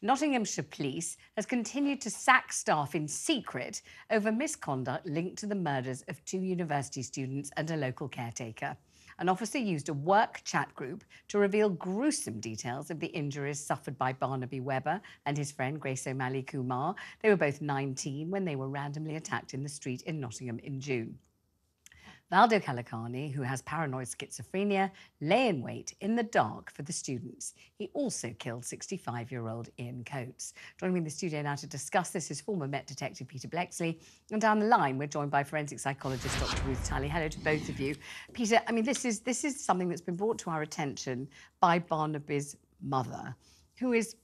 Nottinghamshire Police has continued to sack staff in secret over misconduct linked to the murders of 2 university students and a local caretaker. An officer used a work chat group to reveal gruesome details of the injuries suffered by Barnaby Webber and his friend Grace O'Malley Kumar. They were both 19 when they were randomly attacked in the street in Nottingham in June. Valdo Calocane, who has paranoid schizophrenia, lay in wait in the dark for the students. He also killed 65-year-old Ian Coates. Joining me in the studio now to discuss this is former Met Detective Peter Bleksley. And down the line, we're joined by forensic psychologist Dr Ruth Tully. Hello to both of you. Peter, I mean, this is something that's been brought to our attention by Barnaby's mother, who is,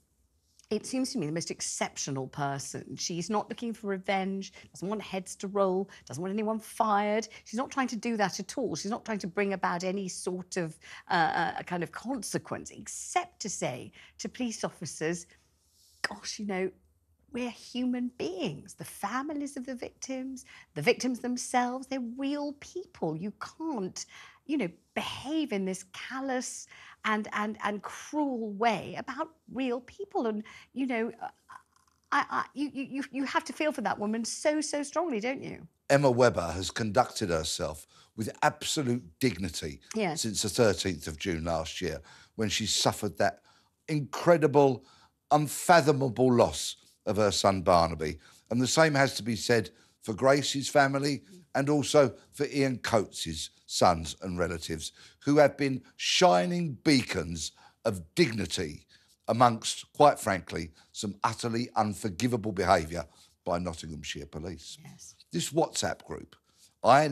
it seems to me, the most exceptional person. She's not looking for revenge, doesn't want heads to roll, doesn't want anyone fired. She's not trying to do that at all. She's not trying to bring about any sort of kind of consequence, except to say to police officers, gosh, you know, we're human beings. The families of the victims themselves, they're real people. You can't, you know, behave in this callous and cruel way about real people. And, you know, you have to feel for that woman so strongly, don't you? Emma Webber has conducted herself with absolute dignity since the 13th of June last year, when she suffered that incredible, unfathomable loss of her son Barnaby. And the same has to be said for Grace's family and also for Ian Coates' sons and relatives, who have been shining beacons of dignity amongst, quite frankly, some utterly unforgivable behaviour by Nottinghamshire Police. Yes. This WhatsApp group, I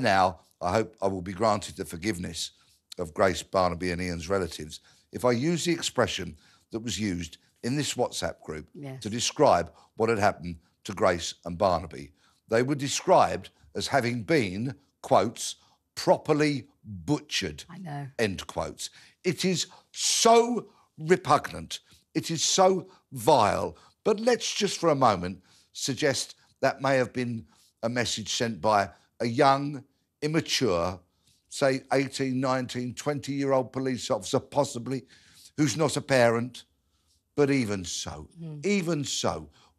hope I will be granted the forgiveness of Grace, Barnaby and Ian's relatives if I use the expression that was used in this WhatsApp group to describe what had happened to Grace and Barnaby. They were described as having been, quotes, properly butchered, I know. End quotes. It is so repugnant. It is so vile. But let's just for a moment suggest that may have been a message sent by a young, immature, say 18, 19, 20-year-old police officer, possibly, who's not a parent. But even so,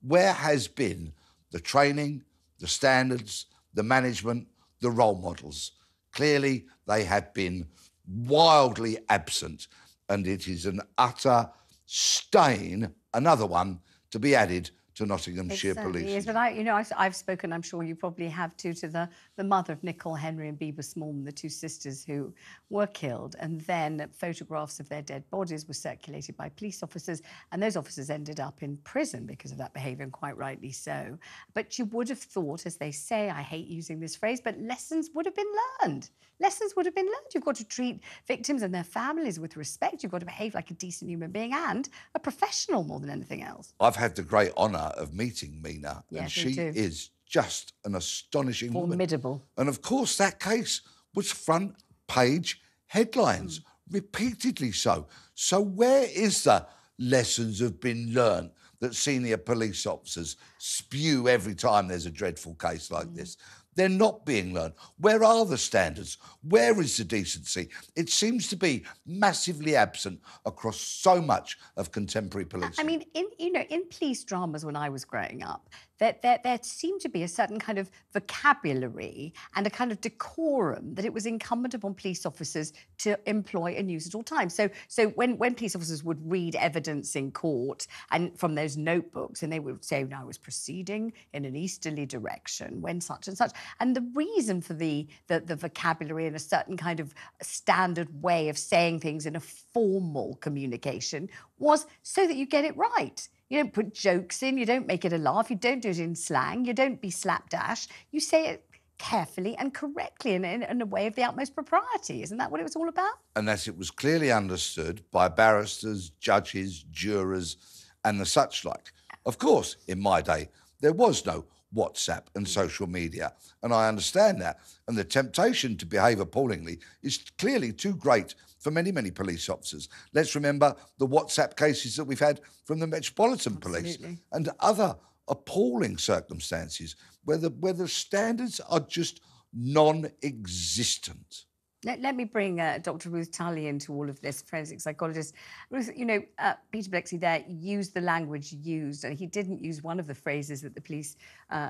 where has been the training, the standards, the management, the role models? Clearly, they have been wildly absent, and it is an utter stain, another one, to be added to Nottinghamshire Police. Yes, but I've spoken, I'm sure you probably have too, to the mother of Nicole Henry and Beba Smallman, the 2 sisters who were killed, and then photographs of their dead bodies were circulated by police officers, and those officers ended up in prison because of that behaviour, and quite rightly so. But you would have thought, as they say, I hate using this phrase, but lessons would have been learned. Lessons would have been learned. You've got to treat victims and their families with respect. You've got to behave like a decent human being and a professional more than anything else. I've had the great honour of meeting Mina, and she is just an astonishing woman. Formidable. And of course, that case was front page headlines, repeatedly so. So where is the lessons have been learned that senior police officers spew every time there's a dreadful case like this? They're not being learned. Where are the standards? Where is the decency? It seems to be massively absent across so much of contemporary policing. I mean, in police dramas when I was growing up, there seemed to be a certain kind of vocabulary and a kind of decorum that it was incumbent upon police officers to employ and use at all times. So when police officers would read evidence in court and from those notebooks, and they would say, no, I was proceeding in an easterly direction when such and such. And the reason for the vocabulary and a certain kind of standard way of saying things in a formal communication was so that you get it right. You don't put jokes in, you don't make it a laugh, you don't do it in slang, you don't be slapdash. You say it carefully and correctly in a way of the utmost propriety. Isn't that what it was all about? And as it was clearly understood by barristers, judges, jurors and the such like. Of course, in my day, there was no WhatsApp and social media, and I understand that. And the temptation to behave appallingly is clearly too great for many police officers. Let's remember the WhatsApp cases that we've had from the Metropolitan Police and other appalling circumstances where the standards are just non-existent. Let me bring Dr. Ruth Tully into all of this, forensic psychologist. Ruth, Peter Bleksley there used the language used, and he didn't use one of the phrases that the police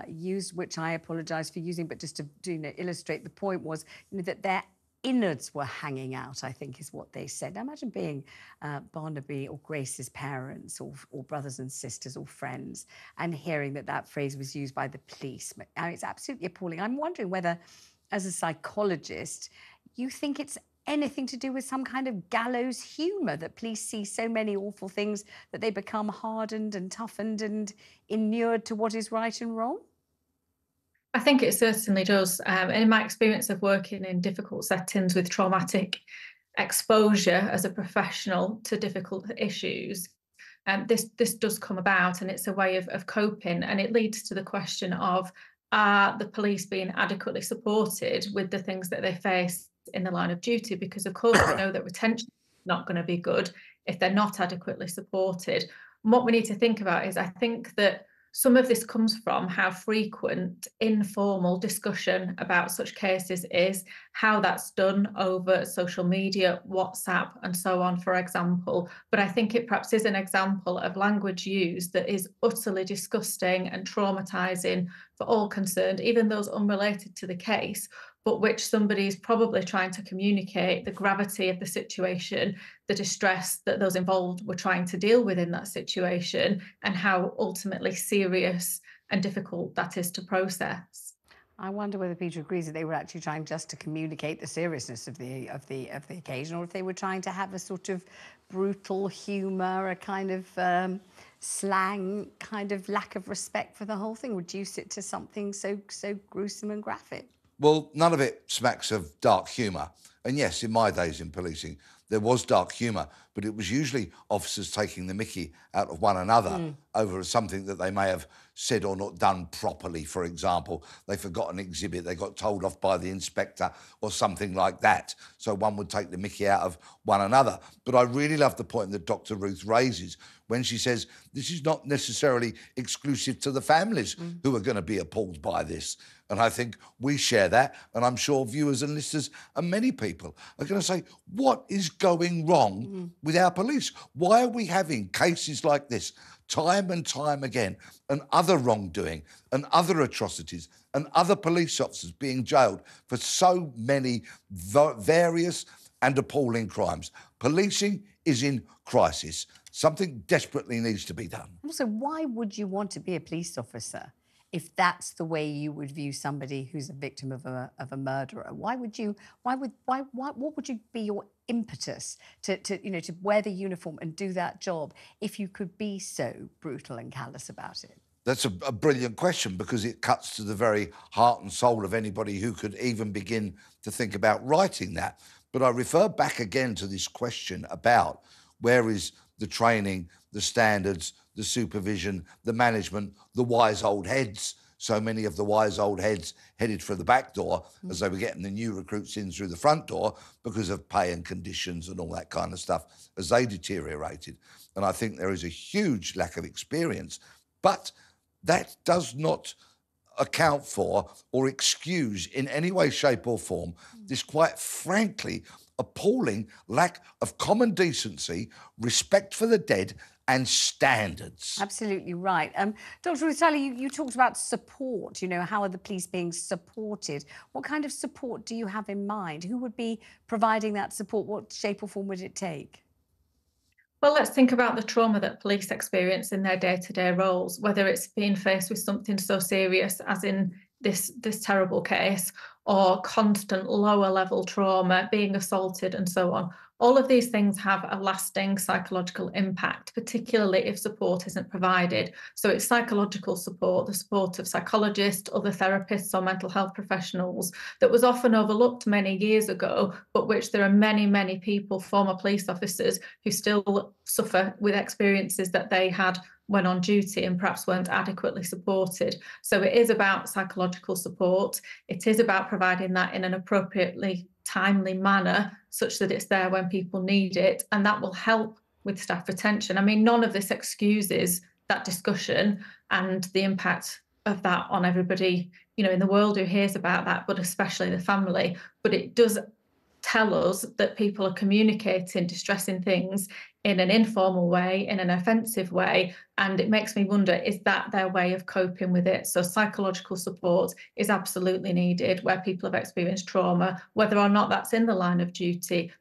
used, which I apologise for using, but just to illustrate the point was that their innards were hanging out, I think is what they said. Now imagine being Barnaby or Grace's parents or brothers and sisters or friends and hearing that phrase was used by the police. I mean, it's absolutely appalling. I'm wondering whether, as a psychologist, you think it's anything to do with some kind of gallows humour, that police see so many awful things that they become hardened and toughened and inured to what is right and wrong? I think it certainly does. In my experience of working in difficult settings with traumatic exposure as a professional to difficult issues, this does come about, and it's a way of coping, and it leads to the question of, are the police being adequately supported with the things that they face in the line of duty? Because of course we know that retention is not going to be good if they're not adequately supported. And what we need to think about is, I think that some of this comes from how frequent informal discussion about such cases is, how that's done over social media, WhatsApp, and so on, for example. But I think it perhaps is an example of language used that is utterly disgusting and traumatising for all concerned, even those unrelated to the case, but which somebody is probably trying to communicate the gravity of the situation, the distress that those involved were trying to deal with in that situation, and how ultimately serious and difficult that is to process. I wonder whether Peter agrees that they were actually trying just to communicate the seriousness of the occasion, or if they were trying to have a sort of brutal humour, a kind of slang, kind of lack of respect for the whole thing, reduce it to something so gruesome and graphic. Well, none of it smacks of dark humour. And yes, in my days in policing, there was dark humour, but it was usually officers taking the mickey out of one another over something that they may have said or not done properly. For example, they forgot an exhibit, they got told off by the inspector or something like that. So one would take the mickey out of one another. But I really love the point that Dr. Ruth raises when she says this is not necessarily exclusive to the families who are going to be appalled by this. And I think we share that, and I'm sure viewers and listeners and many people are going to say, what is going wrong with our police? Why are we having cases like this time and time again, and other wrongdoing and other atrocities and other police officers being jailed for so many various and appalling crimes? Policing is in crisis. Something desperately needs to be done. Also, why would you want to be a police officer if that's the way you would view somebody who's a victim of a murderer? What would be your impetus to wear the uniform and do that job if you could be so brutal and callous about it? That's a brilliant question, because it cuts to the very heart and soul of anybody who could even begin to think about writing that. But I refer back again to this question about where is the training, the standards, the supervision, the management, the wise old heads. So many of the wise old heads headed for the back door as they were getting the new recruits in through the front door because of pay and conditions and all that kind of stuff as they deteriorated. And I think there is a huge lack of experience. But that does not account for or excuse in any way, shape or form this quite frankly appalling lack of common decency, respect for the dead and standards. Absolutely right. Dr. Ruth Tully, you talked about support. How are the police being supported? What kind of support do you have in mind? Who would be providing that support? What shape or form would it take? Well, let's think about the trauma that police experience in their day-to-day roles, whether it's being faced with something so serious as in this terrible case, or constant lower level trauma, being assaulted and so on. All of these things have a lasting psychological impact, particularly if support isn't provided. So it's psychological support, the support of psychologists, other therapists or mental health professionals, that was often overlooked many years ago, but which there are many, many people, former police officers, who still suffer with experiences that they had when on duty and perhaps weren't adequately supported. So it is about psychological support. It is about providing that in an appropriately timely manner, such that it's there when people need it, and that will help with staff retention. I mean, none of this excuses that discussion and the impact of that on everybody, in the world who hears about that, but especially the family. But it does tell us that people are communicating distressing things in an informal way, in an offensive way, and it makes me wonder, is that their way of coping with it? So psychological support is absolutely needed where people have experienced trauma, whether or not that's in the line of duty.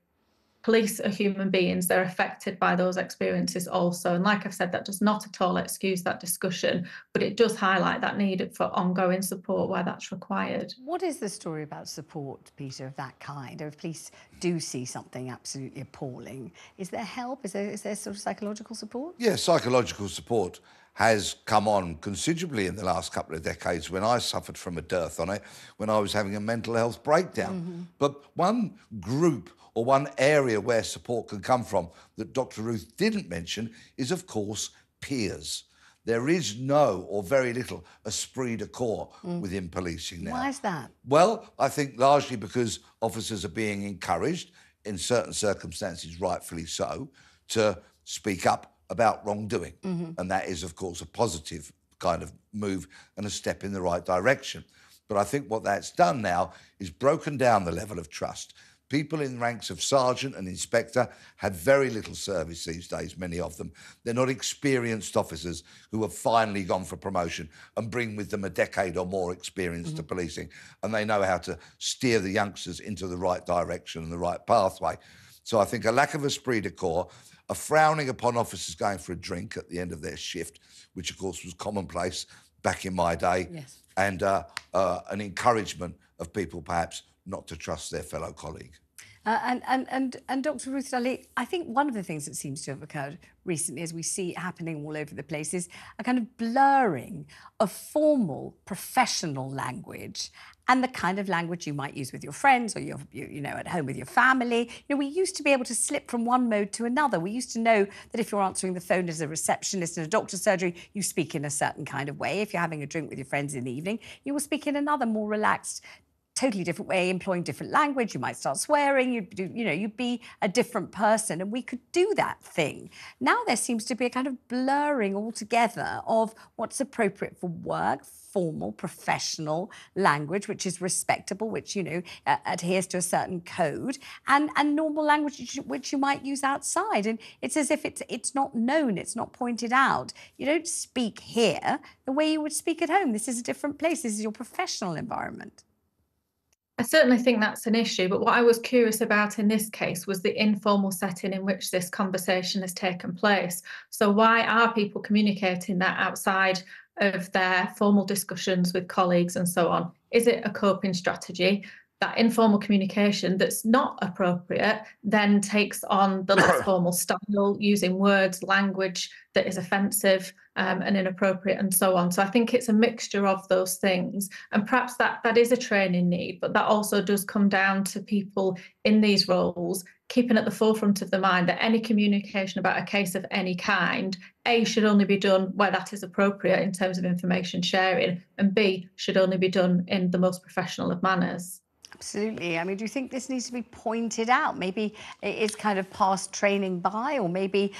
Police are human beings, they're affected by those experiences also. And like I've said, that does not at all excuse that discussion, but it does highlight that need for ongoing support where that's required. What is the story about support, Peter, of that kind? If police do see something absolutely appalling, is there help? Is there sort of psychological support? Yeah, psychological support has come on considerably in the last couple of decades when I suffered from a dearth on it, when I was having a mental health breakdown. But one group or one area where support can come from that Dr Ruth didn't mention is, of course, peers. There is no or very little esprit de corps within policing now. Why is that? Well, I think largely because officers are being encouraged, in certain circumstances rightfully so, to speak up about wrongdoing. And that is, of course, a positive kind of move and a step in the right direction. But I think what that's done now is broken down the level of trust. People in ranks of sergeant and inspector have very little service these days, many of them. They're not experienced officers who have finally gone for promotion and bring with them a decade or more experience to policing, and they know how to steer the youngsters into the right direction and the right pathway. So I think a lack of esprit de corps, a frowning upon officers going for a drink at the end of their shift, which of course was commonplace back in my day, and an encouragement of people perhaps not to trust their fellow colleague. And Dr Ruth Tully, I think one of the things that seems to have occurred recently, as we see it happening all over the place, is a kind of blurring of formal professional language and the kind of language you might use with your friends or you know, at home with your family. You know, we used to be able to slip from one mode to another. We used to know that if you're answering the phone as a receptionist in a doctor's surgery, you speak in a certain kind of way. If you're having a drink with your friends in the evening, you will speak in another, more relaxed, totally different way, employing different language. You might start swearing, you'd be a different person, and we could do that thing. Now there seems to be a kind of blurring altogether of what's appropriate for work, formal, professional language, which is respectable, which, you know, adheres to a certain code, and normal language which you might use outside. And it's as if it's not known, it's not pointed out. You don't speak here the way you would speak at home. This is a different place. This is your professional environment. I certainly think that's an issue, but what I was curious about in this case was the informal setting in which this conversation has taken place. So why are people communicating that outside of their formal discussions with colleagues and so on? Is it a coping strategy? That informal communication that's not appropriate then takes on the less formal style, using words, language that is offensive and inappropriate and so on. So I think it's a mixture of those things. And perhaps that is a training need, but that also does come down to people in these roles keeping at the forefront of the mind that any communication about a case of any kind, A, should only be done where that is appropriate in terms of information sharing, and B, should only be done in the most professional of manners. Absolutely. I mean, do you think this needs to be pointed out? Maybe it is kind of past training by, or maybe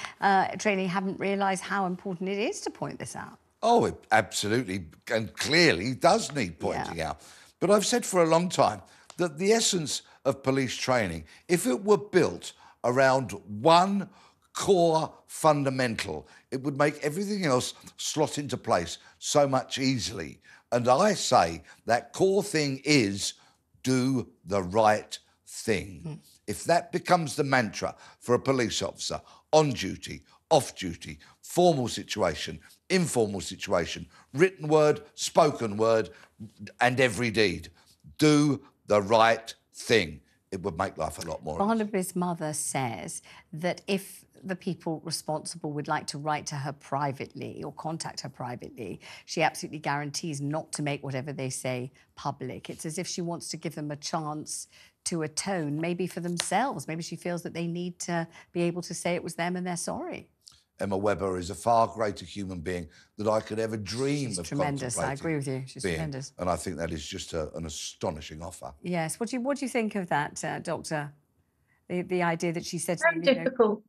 training haven't realised how important it is to point this out. Oh, it absolutely and clearly does need pointing out. But I've said for a long time that the essence of police training, if it were built around one core fundamental, it would make everything else slot into place so much easily. And I say that core thing is do the right thing. If that becomes the mantra for a police officer, on duty, off duty, formal situation, informal situation, written word, spoken word, and every deed, do the right thing, it would make life a lot more easy. Barnaby's mother says that if the people responsible would like to write to her privately or contact her privately, she absolutely guarantees not to make whatever they say public. It's as if she wants to give them a chance to atone, maybe for themselves. Maybe she feels that they need to be able to say it was them and they're sorry. Emma Webber is a far greater human being than I could ever dream of tremendous. I agree with you. She's being. Tremendous. And I think that is just an astonishing offer. Yes. What do you think of that, Doctor? The idea that she said... Very difficult.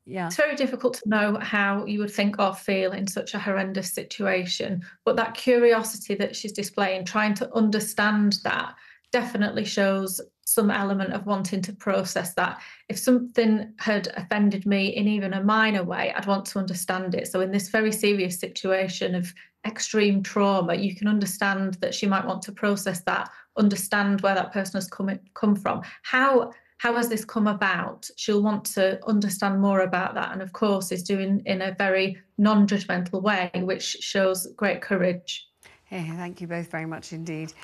Yeah. It's very difficult to know how you would think or feel in such a horrendous situation, but that curiosity that she's displaying, trying to understand that, definitely shows some element of wanting to process that. If something had offended me in even a minor way, I'd want to understand it. So in this very serious situation of extreme trauma, you can understand that she might want to process that, understand where that person has come from. How has this come about? She'll want to understand more about that, and of course is doing in a very non-judgmental way, which shows great courage. Yeah, thank you both very much indeed.